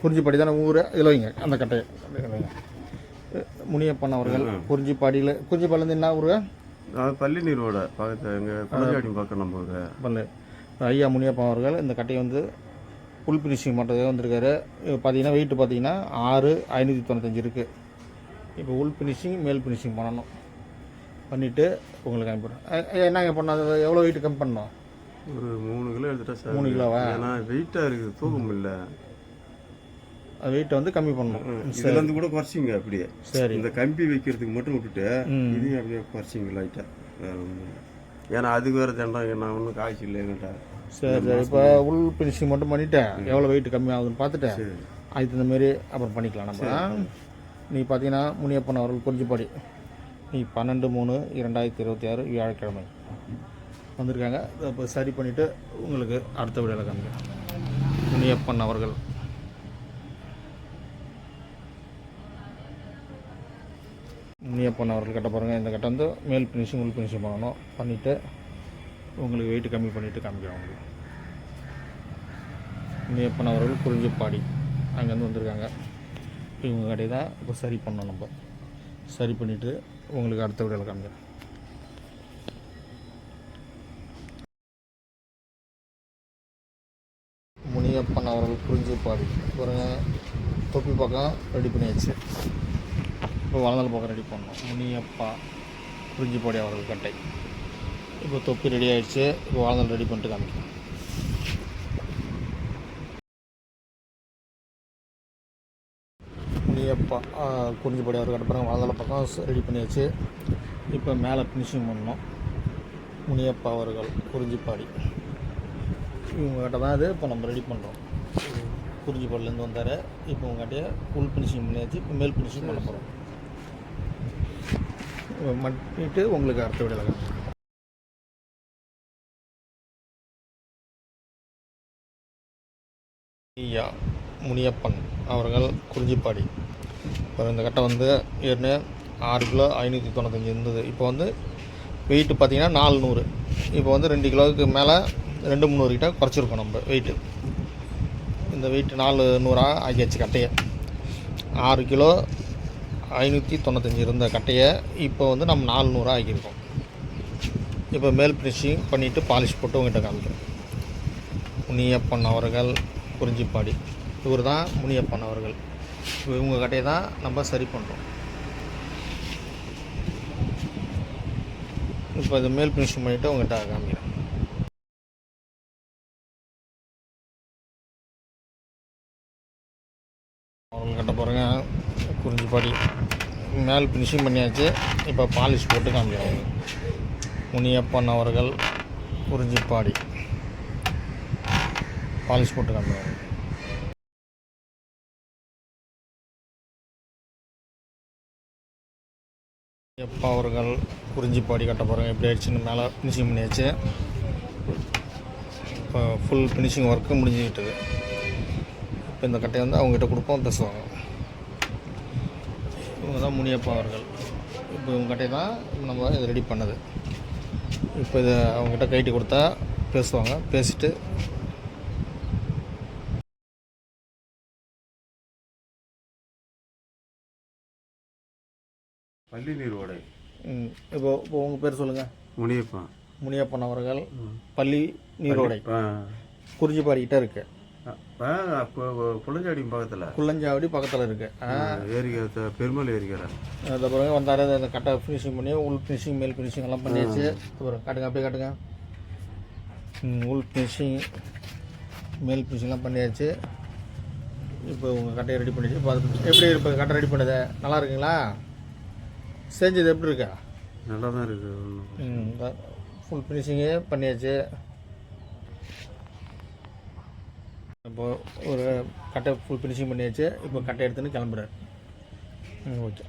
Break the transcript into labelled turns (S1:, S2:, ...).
S1: குறிஞ்சிப்பாடி தானே ஊர், இதில் வைங்க அந்த கட்டையை. முனியப்பன் அவர்கள் குறிஞ்சிப்பாடியில். குறிஞ்சிப்பாடிலேருந்து என்ன ஊர்?
S2: பள்ளி நீரோட பக்கத்தில் எங்கள் குளஞ்சாடி பக்கம் நம்ம ஊர்
S1: பல்லு. ஐயா முனியப்பன் அவர்கள் இந்த கட்டையை வந்து ஃபுல் ஃபினிஷிங் பண்ணுறதே வந்திருக்காரு. பார்த்தீங்கன்னா வெயிட்டு பார்த்தீங்கன்னா 6,595 இருக்குது. இப்போ உள் ஃபினிஷிங் மேல் ஃபினிஷிங் பண்ணணும். பண்ணிவிட்டு உங்களுக்கு அனுப்பிடுறேன். என்னங்க பண்ணால் எவ்வளோ வெயிட்டு கம்மி பண்ணணும்?
S2: ஒரு 3 கிலோ எடுத்துட்டா சார்.
S1: 3 கிலோவா?
S2: ஏன்னா வெயிட்டாக இருக்குது, தூக்கம் இல்லை.
S1: வெயிட்டை வந்து கம்மி பண்ணணும்.
S2: இதுல இருந்து கூட குறைச்சிங்க அப்படியே.
S1: சரி,
S2: இந்த கம்பி வைக்கிறதுக்கு மட்டும் விட்டுட்டு இதையும் அப்படியே குறைச்சிங்க லைட்டாக. ஏன்னா அதுக்கு வேறு தண்டம் நான் ஒன்றும் காய்ச்சி இல்லைங்கட்டா.
S1: சரி சரி. இப்போ உள் ஃபினிஷிங் மட்டும் பண்ணிவிட்டேன், எவ்வளோ வெயிட் கம்மி ஆகுதுன்னு பார்த்துட்டு அதுக்கு தகுந்த மாரி அப்புறம் பண்ணிக்கலாம் நம்ம. நீ பார்த்தீங்கன்னா முனியப்பன் அவர்கள் குறிஞ்சிப்பாடி நீ 12/3/2026 வியாழக்கிழமை வந்திருக்காங்க. இப்போ சரி பண்ணிவிட்டு உங்களுக்கு அடுத்த வீடியோவில் காமிக்கிறேன். முனியப்பன் அவர்கள் முனியப்பன் அவர்கள் கட்ட பாருங்கள். இந்த கட்டை வந்து மேல் ஃபினிஷிங் உள் ஃபினிஷிங் பண்ணணும். பண்ணிவிட்டு உங்களுக்கு வெயிட்டு கம்மி பண்ணிவிட்டு காமிக்கிறோம் உங்களுக்கு. முனியப்பன் அவர்கள் குறிஞ்சிப்பாடி அங்கேருந்து வந்திருக்காங்க. இவங்க கடையை தான் இப்போ சரி பண்ணோம். நம்ம சரி பண்ணிவிட்டு உங்களுக்கு அடுத்த வீடியோவில் காமிக்கிறேன். முனியப்பன் அவர்கள் குறிஞ்சிப்பாடி பாருங்கள். தொப்பி பக்கம் ரெடி பண்ணியாச்சு. இப்போ வளர்ந்தால் பக்கம் ரெடி பண்ணணும். முனியப்பா குறிஞ்சிப்பாடி அவர்கள் கட்டை. இப்போ தொப்பி ரெடி ஆகிடுச்சு. இப்போ வளர்ந்தால் ரெடி பண்ணிட்டு காமிக்கிறேன். முனியப்பா குறிஞ்சிப்பாடி அவர் கட்ட பாருங்கள். வளர்ந்தால் பக்கம் ரெடி பண்ணியாச்சு. இப்போ மேலே ஃபினிஷிங் பண்ணணும். முனியப்பா அவர்கள் குறிஞ்சிப்பாடி இவங்க கிட்ட தான் இது இப்போ நம்ம ரெடி பண்ணுறோம். குறிஞ்சிப்பாடிலேருந்து வந்தார். இப்போ உங்கள்கிட்ட ஃபுல் ஃபினிஷிங் பண்ணியாச்சு. இப்போ மேல் ஃபினிஷிங் பண்ண போகிறோம். பண்ணிட்டு உங்களுக்கு அடுத்த வீடியோவில் காமிக்கிறேன். ஐயா முனியப்பன் அவர்கள் குறிஞ்சிப்பாடி. இப்போ இந்த கட்டை வந்து ஏற்கனவே 6 கிலோ 595 இருந்தது. இப்போ வந்து வெயிட்டு பார்த்திங்கன்னா 400. இப்போ வந்து 2 கிலோவுக்கு மேலே 200-300 கிட்ட குறைச்சிருக்கோம் நம்ம வெயிட்டு. இந்த வெயிட்டு 400 ஆகியாச்சு கட்டையை. 6 கிலோ 595 இருந்த கட்டையை இப்போ வந்து நம்ம 400 ஆகியிருக்கோம். இப்போ மேல் ஃபினிஷிங் பண்ணிவிட்டு பாலிஷ் போட்டு உங்கள்கிட்ட காமிக்கிறோம். முனியப்பன் அவர்கள் குறிஞ்சிப்பாடி இவர் தான் முனியப்பன் அவர்கள். இவங்க கட்டையை தான் நம்ம சரி பண்ணுறோம். இப்போ இது மேல் ஃபினிஷிங் பண்ணிவிட்டு உங்கள்கிட்ட காமிக்கிறேன். அவர்கள் கட்ட பாருங்க. குறிஞ்சிப்பாடி மேல் ஃபினிஷிங் பண்ணியாச்சு. இப்போ பாலிஷ் போட்டு காமிக்கிறோம். முனியப்பன் அவர்கள் குறிஞ்சிப்பாடி பாலிஷ் போட்டு காமிக்கிறோம். முனியப்பா அவர்கள் குறிஞ்சிப்பாடி கட்ட பாருங்கள். எப்படி ஆயிடுச்சுன்னு மேலே ஃபினிஷிங் பண்ணியாச்சு. இப்போ ஃபுல் ஃபினிஷிங் ஒர்க்கு முடிஞ்சுக்கிட்டது. இப்போ இந்த கட்டையை வந்து அவங்ககிட்ட கொடுப்போம், பேசுவாங்க. இவங்க தான் முனியப்பா அவர்கள். இப்போ இவங்க கட்டையை தான் நம்ம இதை ரெடி பண்ணது. இப்போ இதை அவங்ககிட்ட கைட்டி கொடுத்தா பேசுவாங்க. பேசிட்டு
S2: பள்ளி நீரோடை.
S1: இப்போ உங்கள் பேர் சொல்லுங்கள்.
S2: முனியப்பன்.
S1: முனியப்பன் அவர்கள் பள்ளி நீரோடை குறிஞ்சிப்பாடிக்கிட்ட இருக்கு.
S2: குளஞ்சாடி பக்கத்தில்.
S1: குள்ளஞ்சாவடி பக்கத்தில் இருக்கு.
S2: ஏரிக்கா பெருமாள் ஏரிக்கிறேன்.
S1: அதை பிறகு வந்தார். அந்த கட்டை ஃபினிஷிங் பண்ணி உள் ஃபினிஷிங் மேல் ஃபினிஷிங் எல்லாம் பண்ணியாச்சு. அப்புறம் காட்டுங்க, அப்படியே காட்டுங்க. உள் ஃபினிஷிங் மேல் ஃபினிஷிங்லாம் பண்ணியாச்சு. இப்போ உங்கள் கட்டையை ரெடி பண்ணிச்சு. இப்போ அது எப்படி இப்போ கட்டை ரெடி பண்ணது நல்லா இருக்குங்களா? செஞ்சது எப்படி இருக்கா?
S2: நல்லா தான் இருக்குது.
S1: ஃபுல் ஃபினிஷிங்கே பண்ணியாச்சு. இப்போ ஒரு கட்டை ஃபுல் ஃபினிஷிங் பண்ணியாச்சு. இப்போ கட்டை எடுத்துன்னு கிளம்புறாரு. ஓகே.